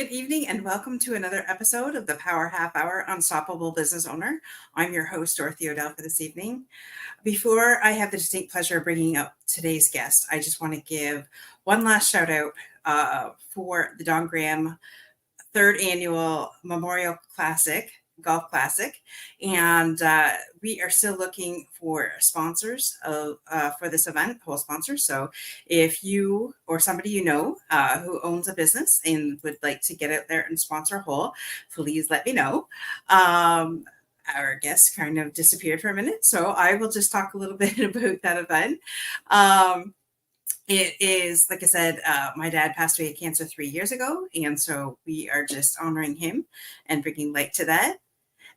Good evening, and welcome to another episode of the Power Half Hour Unstoppable Business Owner. I'm your host, Dorothy O'Dell, for this evening. Before I have the distinct pleasure of bringing up today's guest, I just want to give one last shout out for the Don Graham third annual Memorial Classic, Golf Classic, and we are still looking for sponsors for this event, whole sponsors. So if you or somebody you know who owns a business and would like to get out there and sponsor a hole, please let me know. Our guest kind of disappeared for a minute, so I will just talk a little bit about that event. It is, like I said, my dad passed away of cancer 3 years ago, and so we are just honoring him and bringing light to that.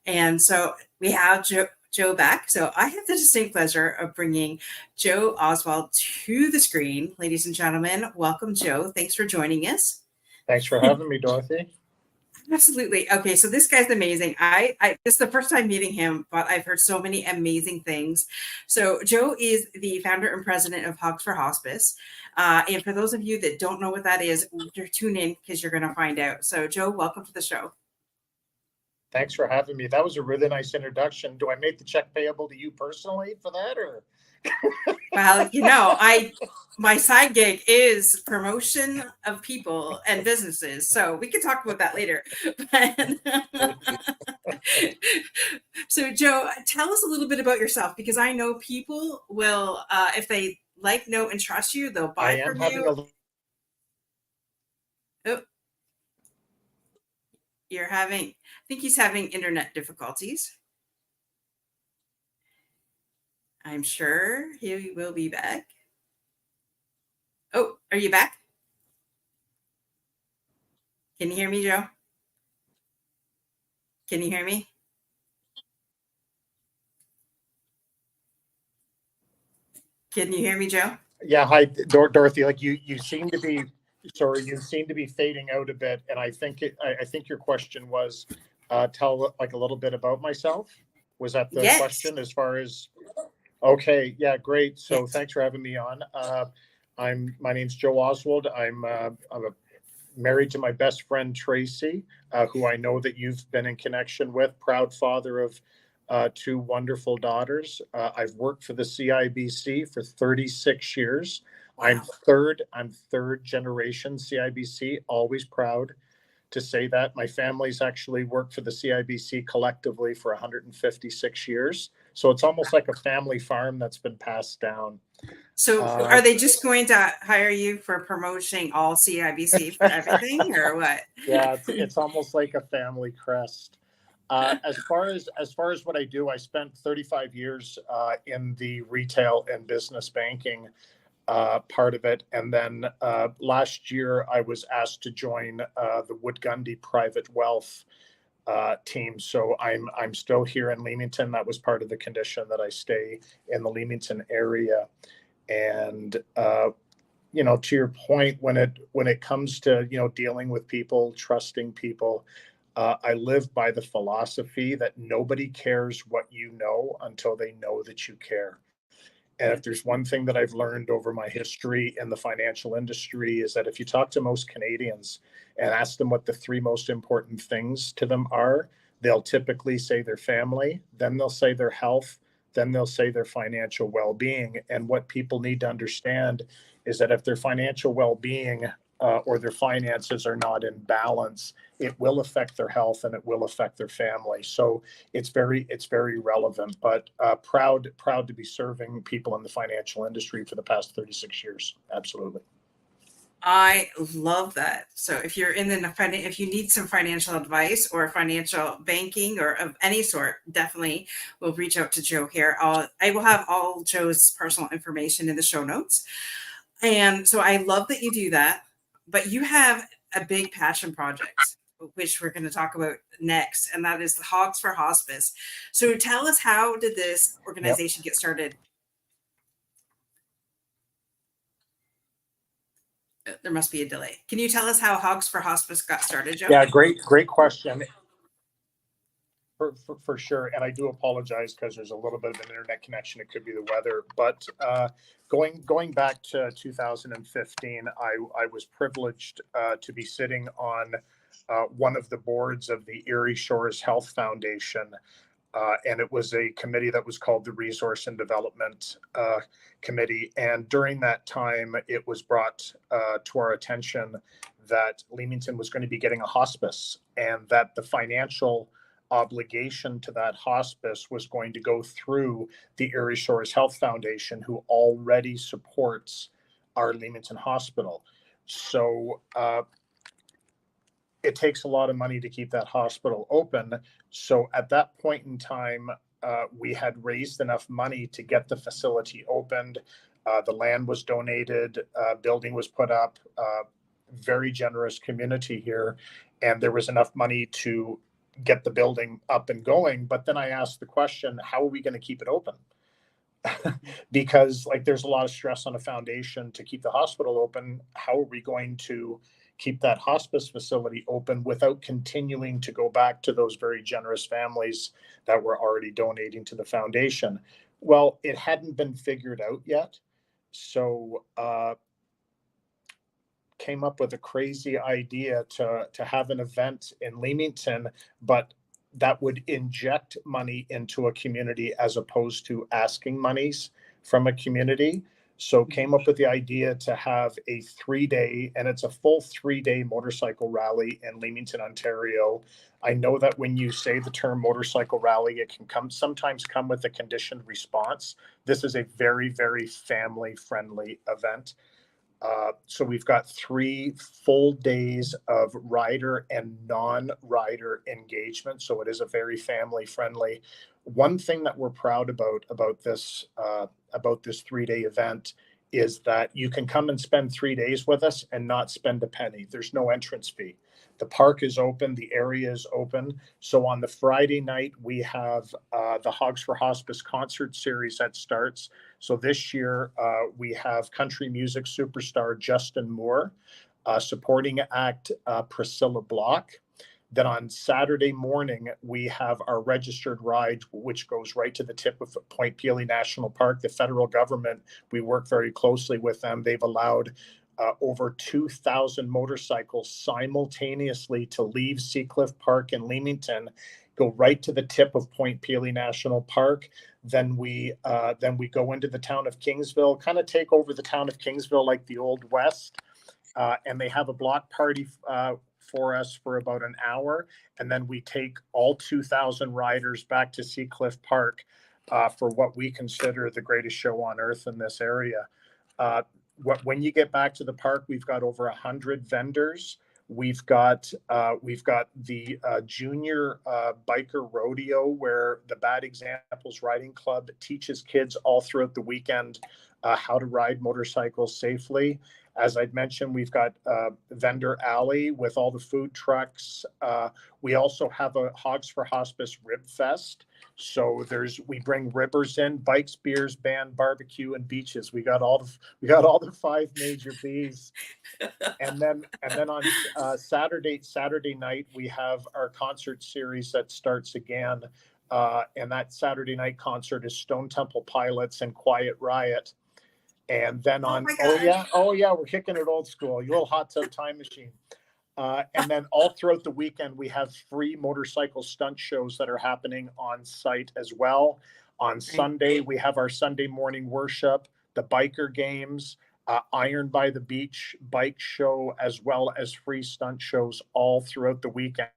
And so we have Joe back. So I have the distinct pleasure of bringing Joe Oswald to the screen. Ladies and gentlemen, welcome, Joe. Thanks for joining us. Thanks for having me, Dorothy. Absolutely. Okay, so this guy's amazing. This is the first time meeting him, but I've heard so many amazing things. So Joe is the founder and president of Hogs for Hospice. And for those of you that don't know what that is, tune in because you're going to find out. So Joe, welcome to the show. Thanks for having me. That was a really nice introduction. Do I make the check payable to you personally for that, or? Well, my side gig is promotion of people and businesses, so we can talk about that later. So, Joe, tell us a little bit about yourself, because I know people will, if they like, know, and trust you, they'll buy from you. I think he's having internet difficulties. I'm sure he will be back. Oh, are you back? Can you hear me, Joe? Can you hear me? Can you hear me, Joe? Yeah, hi, Dorothy. Like you seem to be. Sorry, you seem to be fading out a bit, and I think your question was, tell like a little bit about myself. Was that the question? As far as, okay, yeah, great. So thanks for having me on. My name's Joe Oswald. I'm married to my best friend Tracy, who I know that you've been in connection with. Proud father of two wonderful daughters. I've worked for the CIBC for 36 years. Wow. I'm third generation CIBC, always proud to say that. My family's actually worked for the CIBC collectively for 156 years. So it's almost like a family farm that's been passed down. So are they just going to hire you for promoting all CIBC for everything, or what? Yeah, it's almost like a family crest. As far as what I do, I spent 35 years in the retail and business banking part of it. And then last year, I was asked to join the Wood Gundy Private Wealth team. So I'm still here in Leamington. That was part of the condition that I stay in the Leamington area. And to your point, when it comes to dealing with people, trusting people, I live by the philosophy that nobody cares what you know until they know that you care. And if there's one thing that I've learned over my history in the financial industry is that if you talk to most Canadians and ask them what the three most important things to them are, they'll typically say their family, then they'll say their health, then they'll say their financial well-being. And what people need to understand is that if their financial well-being or their finances are not in balance, it will affect their health and it will affect their family. So it's very relevant, but proud to be serving people in the financial industry for the past 36 years. Absolutely. I love that. So if you're if you need some financial advice or financial banking or of any sort, definitely will reach out to Joe here. I will have all Joe's personal information in the show notes. And so I love that you do that, but you have a big passion project, which we're going to talk about next, and that is the Hogs for Hospice. So tell us, how did this organization get started? There must be a delay. Can you tell us how Hogs for Hospice got started, Joe? Yeah, great question. For sure. And I do apologize because there's a little bit of an internet connection. It could be the weather. But going back to 2015, I was privileged to be sitting on one of the boards of the Erie Shores Health Foundation. And it was a committee that was called the Resource and Development Committee. And during that time, it was brought to our attention that Leamington was going to be getting a hospice, and that the financial obligation to that hospice was going to go through the Erie Shores Health Foundation, who already supports our Leamington Hospital. So it takes a lot of money to keep that hospital open. So at that point in time, we had raised enough money to get the facility opened. The land was donated, building was put up, very generous community here. And there was enough money to get the building up and going. But then I asked the question, how are we going to keep it open? Because like there's a lot of stress on a foundation to keep the hospital open. How are we going to keep that hospice facility open without continuing to go back to those very generous families that were already donating to the foundation? Well, it hadn't been figured out yet. So came up with a crazy idea to have an event in Leamington, but that would inject money into a community as opposed to asking monies from a community. So came up with the idea to have a 3-day, and it's a full 3-day motorcycle rally in Leamington, Ontario. I know that when you say the term motorcycle rally, it can sometimes come with a conditioned response. This is a very, very family-friendly event. So we've got 3 full days of rider and non-rider engagement. So it is a very family-friendly. One thing that we're proud about this 3-day event is that you can come and spend 3 days with us and not spend a penny. There's no entrance fee. The park is open, the area is open. So on the Friday night, we have the Hogs for Hospice concert series that starts. So this year, we have country music superstar Justin Moore, supporting act Priscilla Block. Then on Saturday morning, we have our registered ride, which goes right to the tip of Point Pelee National Park. The federal government, we work very closely with them. They've allowed over 2,000 motorcycles simultaneously to leave Seacliff Park in Leamington, go right to the tip of Point Pelee National Park. Then we go into the town of Kingsville, kind of take over the town of Kingsville like the Old West, and they have a block party for us for about an hour, and then we take all 2,000 riders back to Seacliff Park for what we consider the greatest show on earth in this area. When you get back to the park, we've got over 100 vendors. We've got the junior biker rodeo, where the Bad Examples Riding Club teaches kids all throughout the weekend how to ride motorcycles safely. As I'd mentioned, we've got vendor alley with all the food trucks. We also have a Hogs for Hospice Rib Fest. So we bring ribbers in, bikes, beers, band, barbecue, and beaches. We got all the 5 major B's. And then on Saturday night, we have our concert series that starts again. And that Saturday night concert is Stone Temple Pilots and Quiet Riot. And then we're kicking it old school, your little hot tub time machine. And then all throughout the weekend, we have free motorcycle stunt shows that are happening on site as well. On Sunday, we have our Sunday morning worship, the biker games, Iron by the Beach bike show, as well as free stunt shows all throughout the weekend,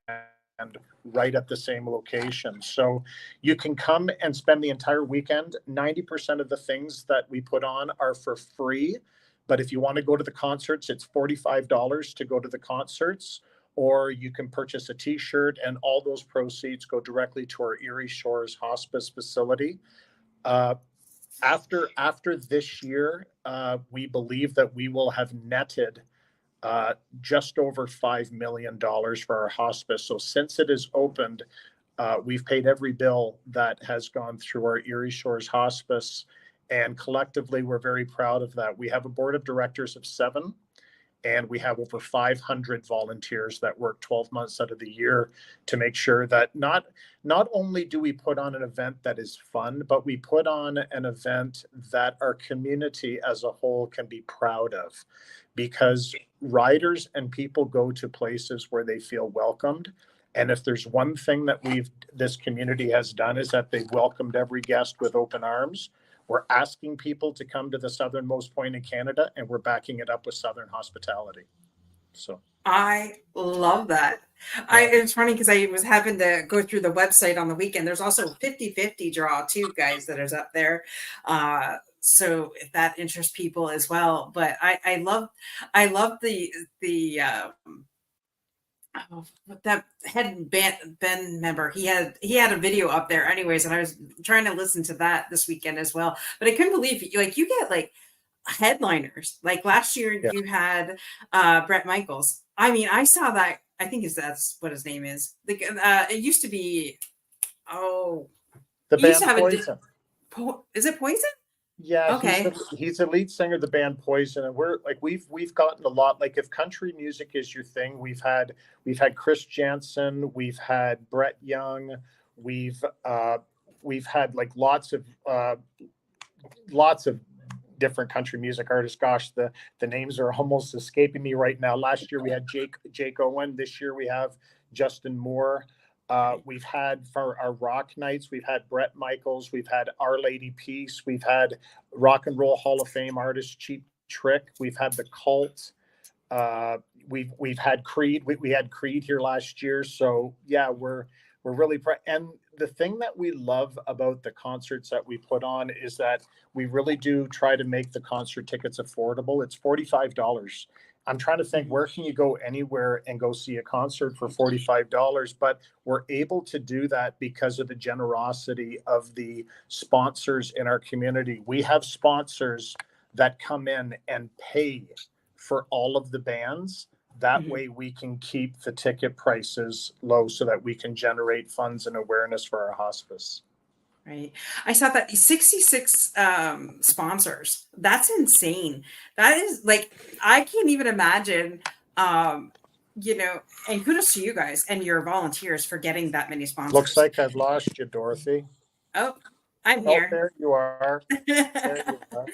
right at the same location. So you can come and spend the entire weekend. 90% of the things that we put on are for free. But if you want to go to the concerts, it's $45 to go to the concerts, or you can purchase a t-shirt, and all those proceeds go directly to our Erie Shores Hospice facility. After this year, we believe that we will have netted just over $5 million for our hospice. So since it is opened, we've paid every bill that has gone through our Erie Shores Hospice. And collectively, we're very proud of that. We have a board of directors of 7, And we have over 500 volunteers that work 12 months out of the year to make sure that not only do we put on an event that is fun, but we put on an event that our community as a whole can be proud of, because riders and people go to places where they feel welcomed. And if there's one thing that this community has done, is that they've welcomed every guest with open arms. We're asking people to come to the southernmost point in Canada, and we're backing it up with Southern hospitality. So I love that. It's funny because I was having to go through the website on the weekend. There's also 50-50 draw too, guys, that is up there. So if that interests people as well. But I love the that head band member. He had a video up there anyways, and I was trying to listen to that this weekend as well. But I couldn't believe you get like headliners. Like last year you had Brett Michaels. I mean, I saw that. I think that's what his name is. It used to be the band Poison. Is it Poison? Yeah, okay. He's the lead singer of the band Poison, and we're like we've gotten a lot. Like if country music is your thing, we've had Chris Jansen, we've had Brett Young, we've had like lots of different country music artists. Gosh, the names are almost escaping me right now. Last year we had Jake Owen. This year we have Justin Moore. We've had, for our rock nights, we've had Brett Michaels, we've had Our Lady Peace, we've had Rock and Roll Hall of Fame artist Cheap Trick, we've had The Cult, we've had Creed. We had Creed here last year. So yeah, we're really and the thing that we love about the concerts that we put on is that we really do try to make the concert tickets affordable. It's $45. I'm trying to think, where can you go anywhere and go see a concert for $45? But we're able to do that because of the generosity of the sponsors in our community. We have sponsors that come in and pay for all of the bands. That way we can keep the ticket prices low so that we can generate funds and awareness for our hospice. Right. I saw that 66 sponsors. That's insane. That is like, I can't even imagine, and kudos to you guys and your volunteers for getting that many sponsors. Looks like I've lost you, Dorothy. Oh, I'm here. Oh, there you are. There you are.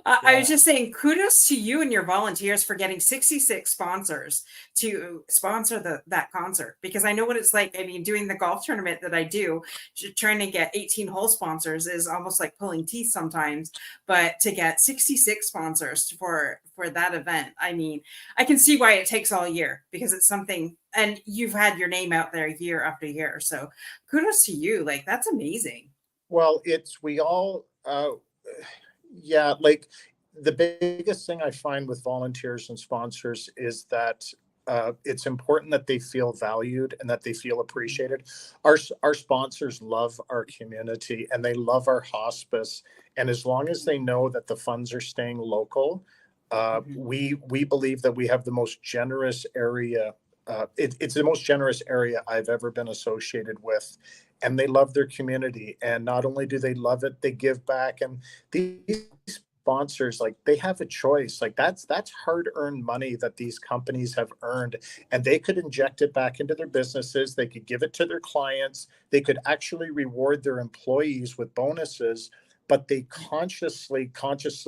I was just saying, kudos to you and your volunteers for getting 66 sponsors to sponsor that concert, because I know what it's like. I mean, doing the golf tournament that I do, trying to get 18 hole sponsors is almost like pulling teeth sometimes, but to get 66 sponsors for that event, I mean, I can see why it takes all year, because it's something, and you've had your name out there year after year. So kudos to you. Like, that's amazing. Well, yeah, like the biggest thing I find with volunteers and sponsors is that it's important that they feel valued and that they feel appreciated. Our sponsors love our community and they love our hospice. And as long as they know that the funds are staying local, we believe that we have the most generous area. It's the most generous area I've ever been associated with. And they love their community. And not only do they love it, they give back. And these sponsors, like, they have a choice. Like, that's hard-earned money that these companies have earned. And they could inject it back into their businesses. They could give it to their clients. They could actually reward their employees with bonuses. But they consciously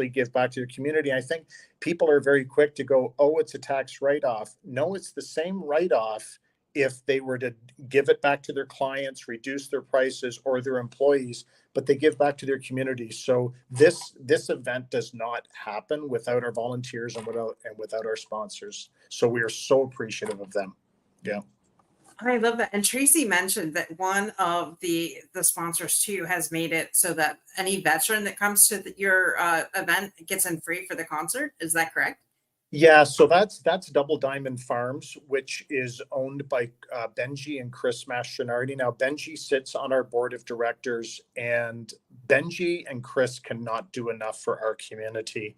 give back to their community. I think people are very quick to go, oh, it's a tax write-off. No, it's the same write-off if they were to give it back to their clients, reduce their prices, or their employees, but they give back to their community. So this event does not happen without our volunteers and without our sponsors. So we are so appreciative of them. Yeah. I love that. And Tracy mentioned that one of the sponsors too has made it so that any veteran that comes to your event gets in free for the concert. Is that correct? Yeah, so that's Double Diamond Farms, which is owned by Benji and Chris Mastronardi. Now, Benji sits on our board of directors, and Benji and Chris cannot do enough for our community.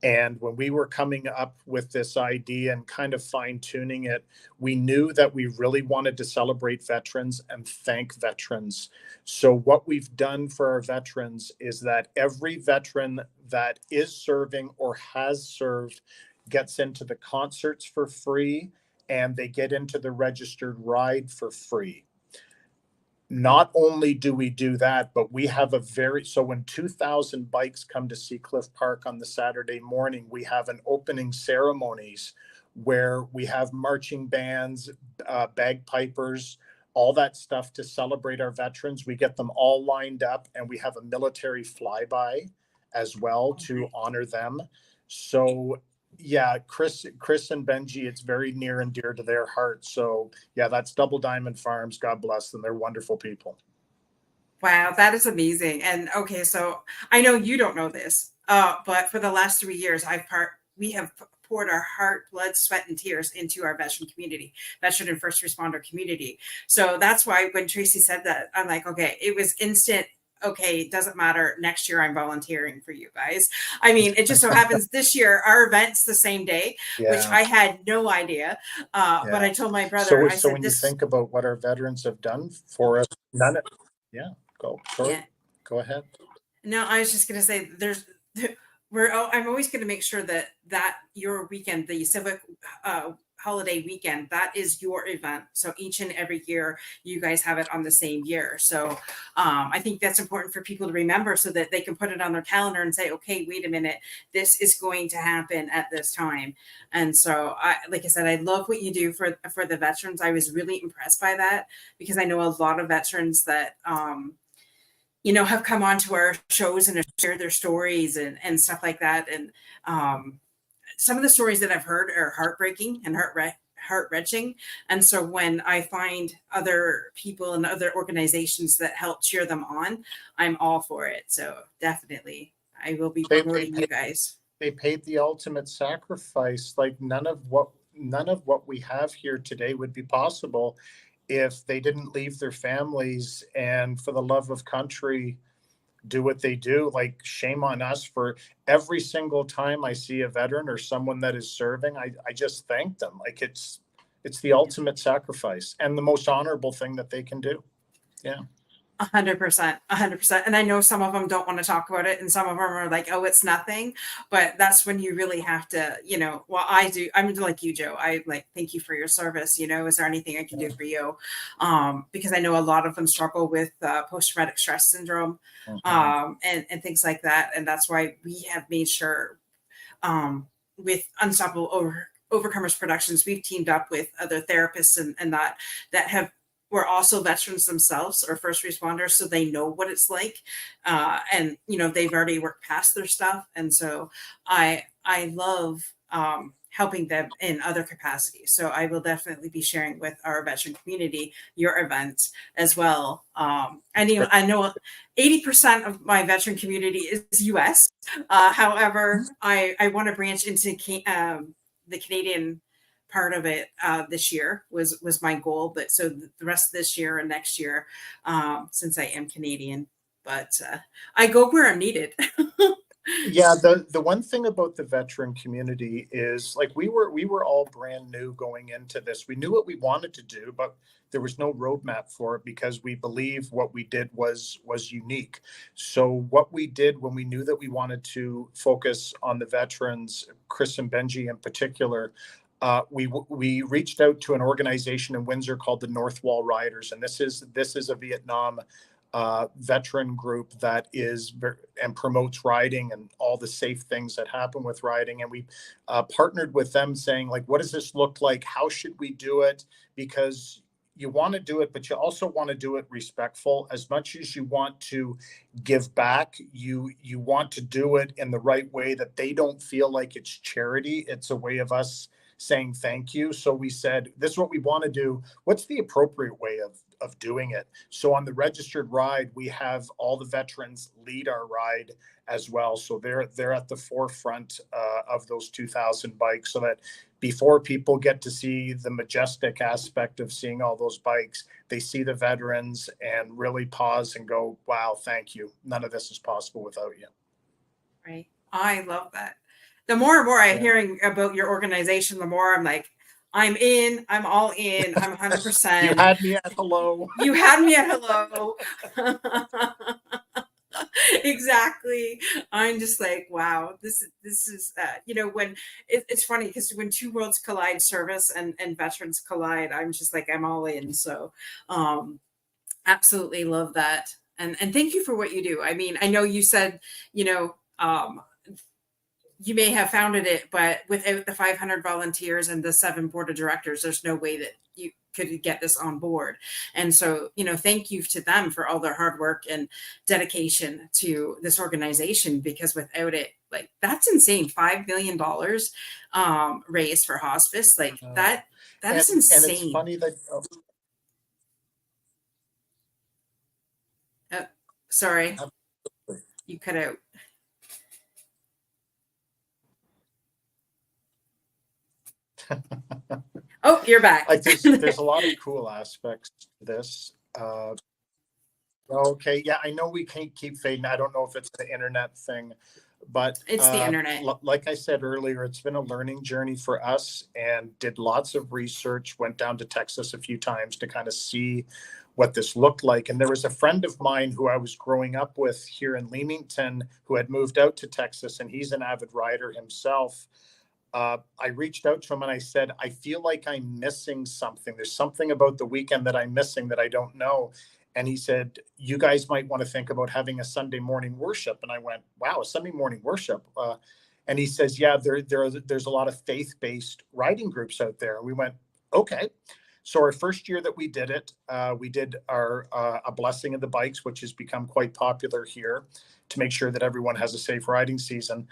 And when we were coming up with this idea and kind of fine-tuning it, we knew that we really wanted to celebrate veterans and thank veterans. So what we've done for our veterans is that every veteran that is serving or has served gets into the concerts for free, and they get into the registered ride for free. Not only do we do that, but we have so when 2,000 bikes come to Seacliff Park on the Saturday morning, we have an opening ceremonies where we have marching bands, bagpipers, all that stuff to celebrate our veterans. We get them all lined up, and we have a military flyby as well to honor them. So yeah, Chris and Benji, it's very near and dear to their hearts. So yeah, that's Double Diamond Farms. God bless them. They're wonderful people. Wow, that is amazing. And okay, so I know you don't know this, but for the last 3 years, we have poured our heart, blood, sweat, and tears into our veteran community, veteran and first responder community. So that's why when Tracy said that, I'm like, okay, it was instant. Okay, it doesn't matter. Next year, I'm volunteering for you guys. I mean, it just so happens this year, our event's the same day, which I had no idea. But I told my brother, so when you think about what our veterans have done for us, go ahead. No, I was just going to say I'm always going to make sure that your weekend, the civic holiday weekend, that is your event. So each and every year you guys have it on the same year. So I think that's important for people to remember so that they can put it on their calendar and say, okay, wait a minute, this is going to happen at this time. And so like I said, I love what you do for the veterans. I was really impressed by that because I know a lot of veterans that, have come on to our shows and shared their stories and stuff like that. And some of the stories that I've heard are heartbreaking and heart-wrenching. And so when I find other people and other organizations that help cheer them on, I'm all for it. So definitely, I will be promoting you guys. They paid the ultimate sacrifice. Like none of what we have here today would be possible if they didn't leave their families and for the love of country do what they do. Like shame on us. For every single time I see a veteran or someone that is serving, I just thank them. Like it's the ultimate sacrifice and the most honorable thing that they can do. Yeah. 100%. And I know some of them don't want to talk about it. And some of them are like, oh, it's nothing. But that's when you really have to, well, I'm like you, Joe. I thank you for your service. Is there anything I can do for you? Because I know a lot of them struggle with post-traumatic stress syndrome and things like that. And that's why we have made sure with Unstoppable Overcomers Productions, we've teamed up with other therapists and that have were also veterans themselves or first responders, so they know what it's like, and they've already worked past their stuff, and so I love helping them in other capacities. So I will definitely be sharing with our veteran community your event as well. I know 80% of my veteran community is U.S. However, I want to branch into the Canadian part of it this year was my goal, but so the rest of this year and next year, since I am Canadian, but I go where I'm needed. Yeah, the one thing about the veteran community is like we were all brand new going into this. We knew what we wanted to do, but there was no roadmap for it because we believe what we did was unique. So what we did when we knew that we wanted to focus on the veterans, Chris and Benji in particular, we reached out to an organization in Windsor called the North Wall Riders, and this is a Vietnam veteran group that is and promotes riding and all the safe things that happen with riding. And we partnered with them saying, like, what does this look like? How should we do it? Because you want to do it, but you also want to do it respectful. As much as you want to give back, you want to do it in the right way that they don't feel like it's charity. It's a way of us saying thank you. So we said, this is what we want to do. What's the appropriate way of doing it? So on the registered ride, we have all the veterans lead our ride as well. So they're at the forefront of those 2,000 bikes, so that before people get to see the majestic aspect of seeing all those bikes, they see the veterans and really pause and go, wow, thank you. None of this is possible without you. Right. I love that. The more and more I'm hearing about your organization, the more I'm like, I'm in, I'm all in, I'm 100%. You had me at hello. You had me at hello. Exactly. I'm just like, wow, this is when it's funny because when two worlds collide, service and veterans collide, I'm just like, I'm all in. So um absolutely love that. And thank you for what you do. I mean, I know you said, you know, you may have founded it, but without the 500 volunteers and the 7 board of directors, there's no way that you could get this on board. And so, thank you to them for all their hard work and dedication to this organization, because without it, like, that's insane. $5 million raised for hospice. Like that is And it's insane. funny that Uh, sorry, oh, you cut out. Oh, you're back. like there's a lot of cool aspects to this. Okay, yeah, I know we can't keep fading. I don't know if it's the internet thing, but It's the internet. like I said earlier, it's been a learning journey for us, and did lots of research. Went down to Texas a few times to kind of see what this looked like. And there was a friend of mine who I was growing up with here in Leamington who had moved out to Texas, and he's an avid rider himself. I reached out to him and I said, I feel like I'm missing something. There's something about the weekend that I'm missing that I don't know. And he said, you guys might want to think about having a Sunday morning worship. And I went, wow, a Sunday morning worship. And he says, yeah, there's a lot of faith-based riding groups out there. And we went, okay. So our first year that we did it, we did our a blessing of the bikes, which has become quite popular here, to make sure that everyone has a safe riding season.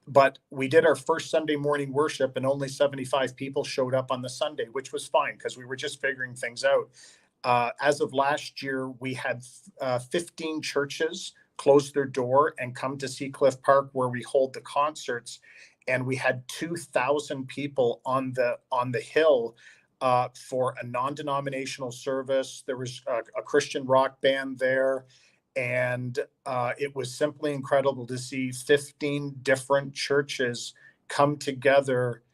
But we did our first Sunday morning worship, and only 75 people showed up on the Sunday, which was fine because we were just figuring things out. As of last year, we had 15 churches close their door and come to Seacliff Park, where we hold the concerts, and we had 2,000 people on the hill for a non-denominational service. There was a Christian rock band there. And it was simply incredible to see 15 different churches come together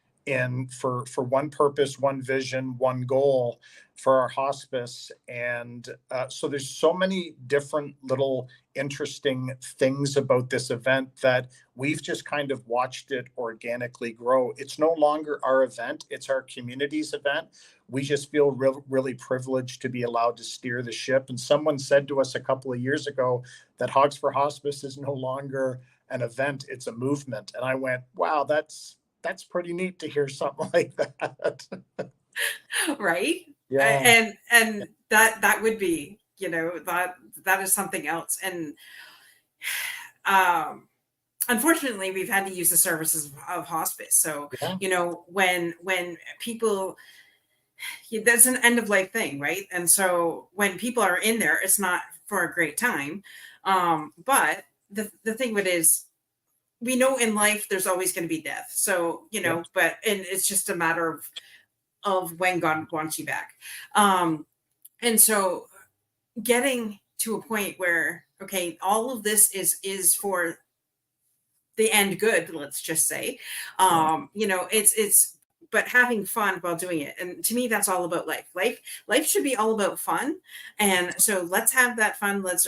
for one purpose, one vision, one goal for our hospice. And so there's so many different little interesting things about this event that we've just kind of watched it organically grow. It's no longer our event, it's our community's event. We just feel really privileged to be allowed to steer the ship. And someone said to us a couple of years ago that Hogs for Hospice is no longer an event, it's a movement. And I went, wow, that's pretty neat to hear something like that. Right. Yeah. And that would be, that is something else. And unfortunately, we've had to use the services of hospice. So Yeah. When people, that's an end of life thing, right? And so when people are in there, it's not for a great time. But the thing with it is, we know in life there's always going to be death. So Yeah. and it's just a matter of when God wants you back. And so getting to a point where, okay, all of this is for the end good, let's just say. It's but having fun while doing it. And to me, that's all about life. Life should be all about fun. And so let's have that fun. Let's,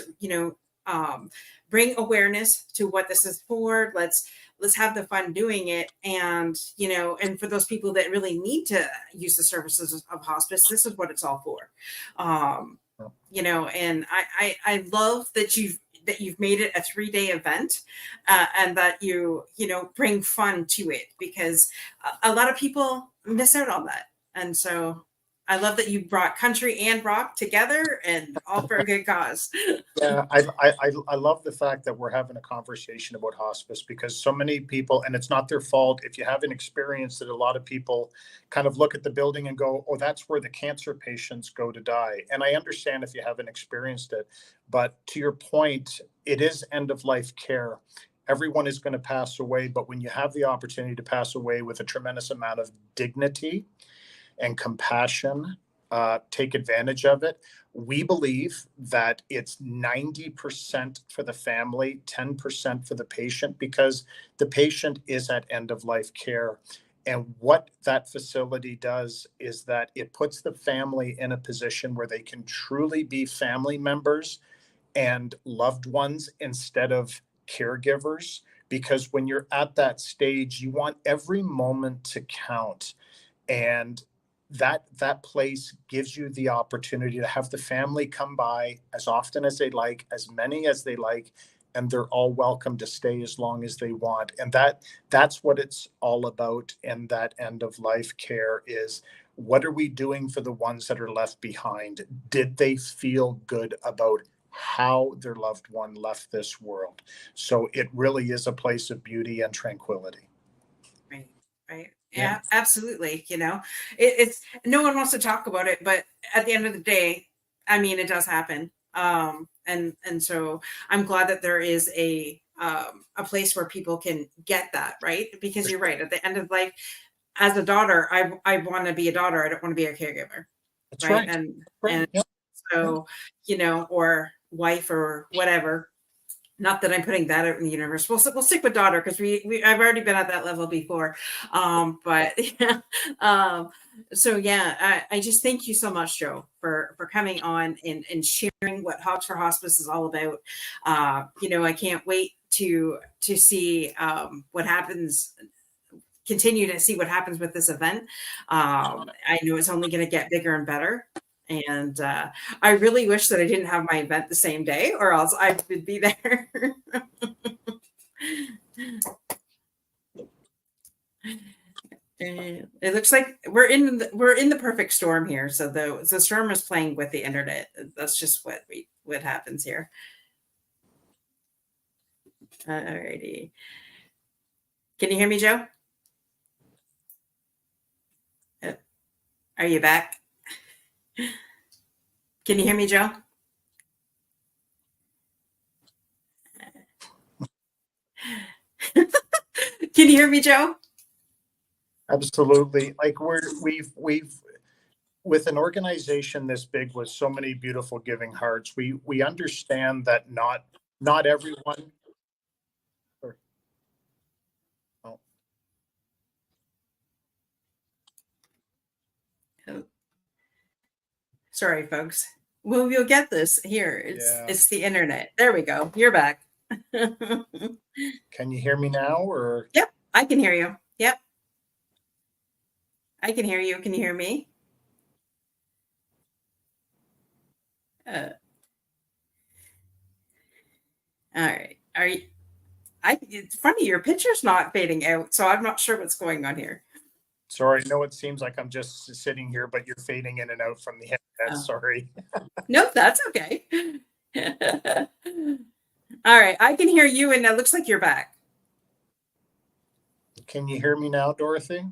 bring awareness to what this is for. Let's have the fun doing it. And, and for those people that really need to use the services of hospice, this is what it's all for. And I love that you've made it a 3-day event, and that you bring fun to it, because a lot of people miss out on that. And so I love that you brought country and rock together, and all for a good cause. Yeah, I love the fact that we're having a conversation about hospice, because so many people, and it's not their fault if you haven't experienced it, a lot of people kind of look at the building and go, oh, that's where the cancer patients go to die. And I understand if you haven't experienced it, but to your point, it is end of life care. Everyone is going to pass away, but when you have the opportunity to pass away with a tremendous amount of dignity and compassion, take advantage of it. We believe that it's 90% for the family, 10% for the patient, because the patient is at end of life care. And what that facility does is that it puts the family in a position where they can truly be family members and loved ones instead of caregivers, because when you're at that stage, you want every moment to count. And that place gives you the opportunity to have the family come by as often as they like, as many as they like, and they're all welcome to stay as long as they want. And that's what it's all about in that end of life care is, what are we doing for the ones that are left behind? Did they feel good about how their loved one left this world? So it really is a place of beauty and tranquility. Right. Right. Yeah. Yeah, absolutely. It's no one wants to talk about it, but at the end of the day, I mean, it does happen. And so I'm glad that there is a place where people can get that, right? Because you're right. At the end of life, as a daughter, I want to be a daughter. I don't want to be a caregiver, That's right? right. And Right. Yeah. so, or wife or whatever. Not that I'm putting that out in the universe. We'll stick with daughter because I've already been at that level before. But yeah. So yeah, I just thank you so much, Joe, for coming on and sharing what Hogs for Hospice is all about. I can't wait to see what happens. Continue to see what happens with this event. I know it's only going to get bigger and better. And I really wish that I didn't have my event the same day, or else I would be there. It looks like we're in the perfect storm here. So the storm is playing with the internet. That's just what happens here. Alrighty. Can you hear me, Joe? Are you back? Can you hear me, Joe? Can you hear me, Joe? Absolutely. Like we've with an organization this big with so many beautiful giving hearts, we understand that not everyone. Oh, Oh, sorry, folks. Well, we'll get this here. yeah. It's the internet. There we go. You're back. Can you hear me now, or? Yep, I can hear you. Yep, I can hear you. Can you hear me? Uh, all right. Are you? It's funny. Your picture's not fading out, so I'm not sure what's going on here. Sorry, no, it seems like I'm just sitting here, but you're fading in and out from the internet. Oh. Sorry. Nope, that's okay. All right, I can hear you, and it looks like you're back. Can you hear me now, Dorothy?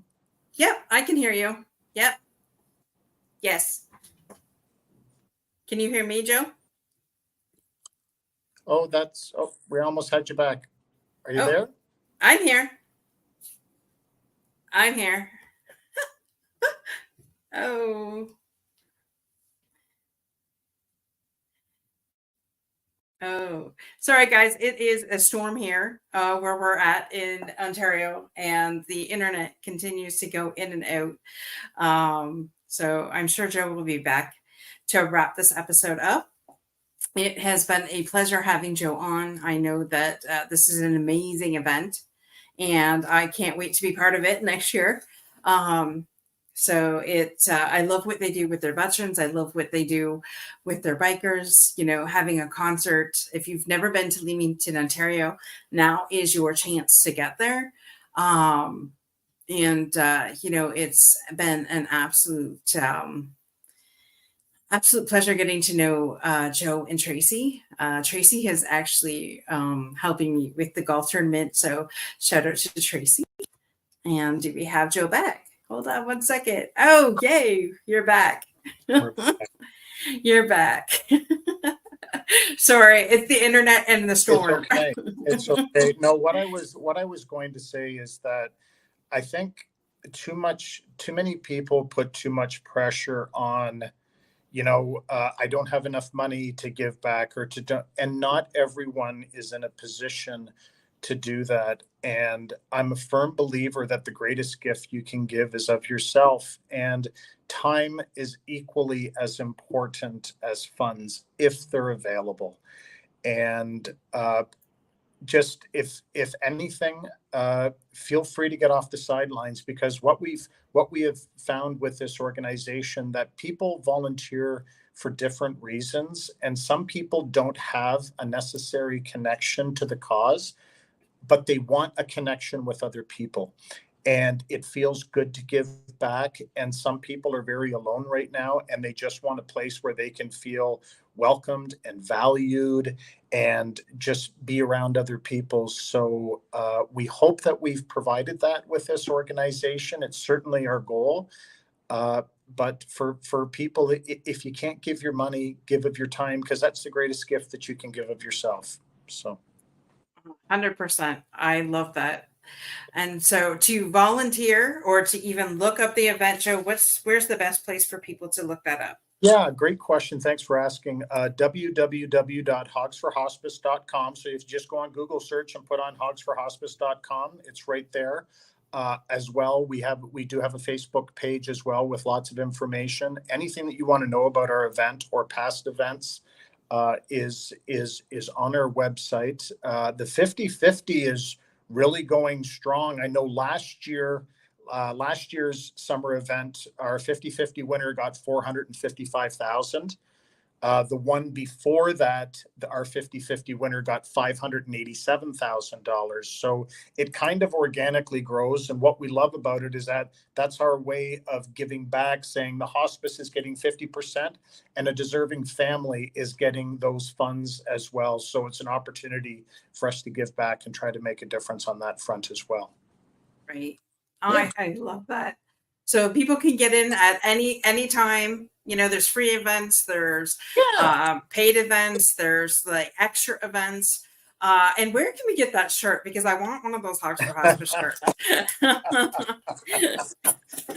Yep, I can hear you. Yep. Yes. Can you hear me, Joe? Oh, we almost had you back. Are you there? I'm here. I'm here. Oh. Oh, sorry, guys. It is a storm here where we're at in Ontario, and the internet continues to go in and out. So I'm sure Joe will be back to wrap this episode up. It has been a pleasure having Joe on. I know that this is an amazing event, and I can't wait to be part of it next year. So I love what they do with their veterans. I love what they do with their bikers, having a concert. If you've never been to Leamington, Ontario, now is your chance to get there. It's been an absolute pleasure getting to know Joe and Tracy. Tracy has actually helping me with the golf tournament. So shout out to Tracy. And do we have Joe back? Hold on one second. Oh, yay, you're back. You're back. Sorry, it's the internet and the storm. It's okay. It's okay. No, what I was going to say is that I think too many people put too much pressure on, I don't have enough money to give back and not everyone is in a position to do that. And I'm a firm believer that the greatest gift you can give is of yourself, and time is equally as important as funds if they're available. And just if anything, feel free to get off the sidelines, because what we have found with this organization, that people volunteer for different reasons, and some people don't have a necessary connection to the cause, but they want a connection with other people, and it feels good to give back. And some people are very alone right now, and they just want a place where they can feel welcomed and valued and just be around other people. So we hope that we've provided that with this organization. It's certainly our goal. But for people, if you can't give your money, give of your time, because that's the greatest gift that you can give of yourself. So 100%. I love that. And so to volunteer or to even look up the event show, where's the best place for people to look that up? yeah, great question. Thanks for asking. www.hogsforhospice.com. So if you just go on Google search and put on hogsforhospice.com, it's right there. As well, we do have a Facebook page as well with lots of information. Anything that you want to know about our event or past events is on our website. The 50/50 is really going strong. I know last year's summer event, our 50/50 winner got $455,000. The one before that, our 50/50 winner got $587,000. So it kind of organically grows. And what we love about it is that that's our way of giving back, saying the hospice is getting 50% and a deserving family is getting those funds as well. So it's an opportunity for us to give back and try to make a difference on that front as well. Right. Yeah. I love that. So people can get in at any time. There's free events, there's Yeah. paid events, there's like extra events. And where can we get that shirt? Because I want one of those Hogs for Hospice shirts.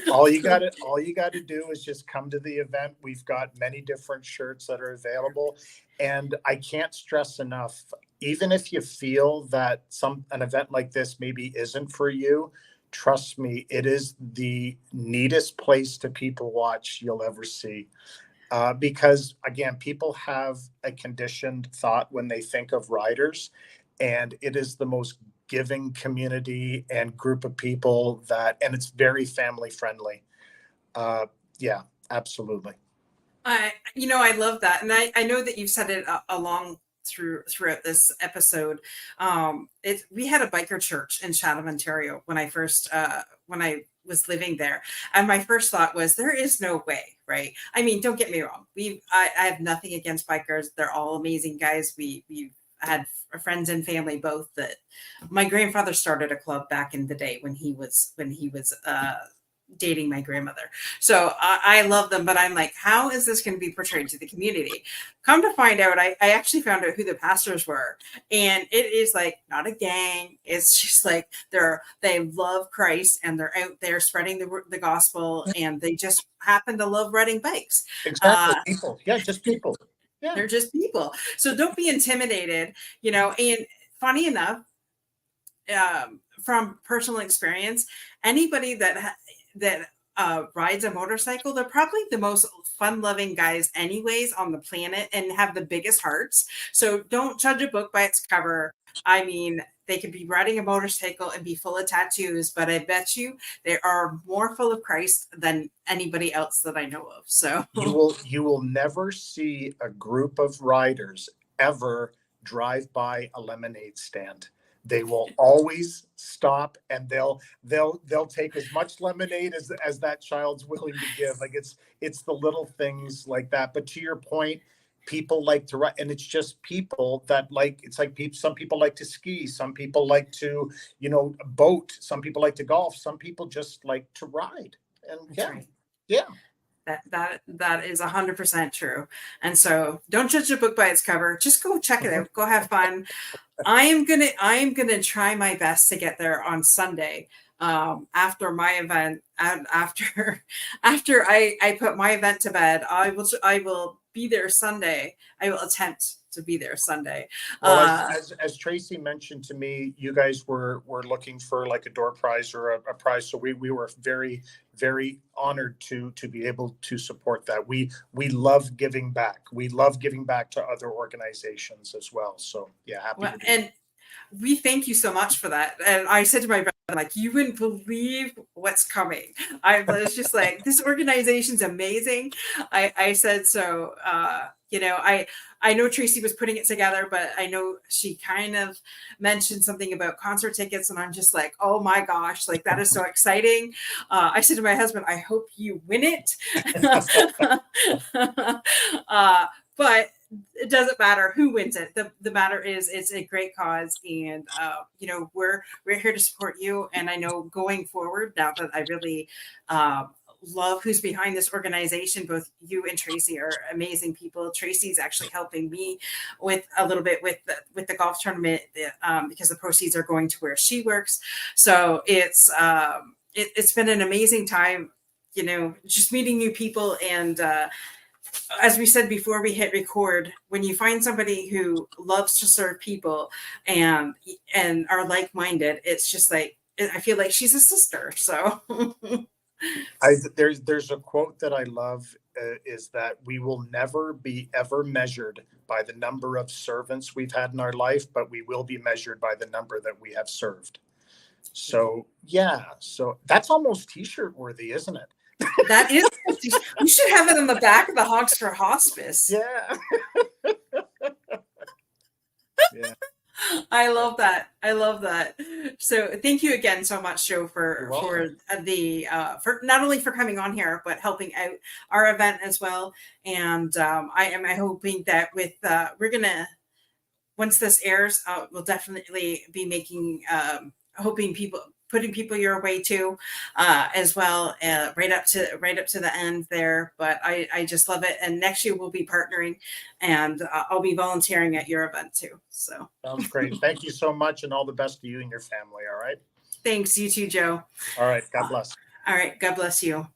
all you got to do is just come to the event. We've got many different shirts that are available, and I can't stress enough, even if you feel that an event like this maybe isn't for you, trust me, it is the neatest place to people watch you'll ever see. Because again, people have a conditioned thought when they think of riders, and it is the most giving community and group of people and it's very family friendly. Yeah, absolutely. I love that, and I know that you've said it along throughout this episode. We had a biker church in Chatham, Ontario when I was living there, and my first thought was there is no way, right? I mean, don't get me wrong. I have nothing against bikers; they're all amazing guys. We've had friends and family both that my grandfather started a club back in the day when he was dating my grandmother. So I love them, but I'm like, how is this going to be portrayed to the community? Come to find out, I actually found out who the pastors were. And it is like not a gang. It's just like they love Christ and they're out there spreading the gospel, and they just happen to love riding bikes. Exactly. People. Yeah, just people. Yeah. They're just people. So don't be intimidated, and funny enough, from personal experience, anybody that rides a motorcycle, they're probably the most fun-loving guys anyways on the planet and have the biggest hearts. So don't judge a book by its cover. I mean, they could be riding a motorcycle and be full of tattoos, but I bet you they are more full of Christ than anybody else that I know of. So you will never see a group of riders ever drive by a lemonade stand. They will always stop, and they'll take as much lemonade as that child's willing to give. Like it's the little things like that. But to your point, people like to ride, and it's just people that some people like to ski, some people like to boat, some people like to golf, some people just like to ride. And that's right. Yeah. That is 100% true. And so don't judge a book by its cover. Just go check it out. Go have fun. I am gonna try my best to get there on Sunday after my event. After I put my event to bed, I will be there Sunday. I will attempt to be there Sunday. Well, as Tracy mentioned to me, you guys were looking for like a door prize or a prize. So we were very, very honored to be able to support that. We love giving back. We love giving back to other organizations as well. So yeah, happy to do and we thank you so much for that. And I said to my brother, like, you wouldn't believe what's coming. I was just like, this organization's amazing. I said, so, you know, I know Tracy was putting it together, but I know she kind of mentioned something about concert tickets. And I'm just like, oh my gosh, like that is so exciting. I said to my husband, I hope you win it. But it doesn't matter who wins it. The matter is it's a great cause, and you know, we're here to support you. And I know going forward, now that I really love who's behind this organization, both you and Tracy are amazing people. Tracy's actually helping me with a little bit with the golf tournament because the proceeds are going to where she works. So it's been an amazing time, you know, just meeting new people. And as we said before we hit record, when you find somebody who loves to serve people and are like-minded, it's just like, I feel like she's a sister. So there's a quote that I love is that we will never be ever measured by the number of servants we've had in our life, but we will be measured by the number that we have served. So yeah, so that's almost t-shirt worthy, isn't it? That is, we should have it on the back of the Hogs for Hospice. Yeah. Yeah. I love that. I love that. So thank you again so much, Joe, for not only for coming on here, but helping out our event as well. And I am hoping that with we're gonna, once this airs, we'll definitely be making putting people your way too, as well, right up to the end there. But I just love it. And next year we'll be partnering, and I'll be volunteering at your event too. So sounds great. Thank you so much, and all the best to you and your family. All right. Thanks. You too, Joe. All right. God bless. All right. God bless you.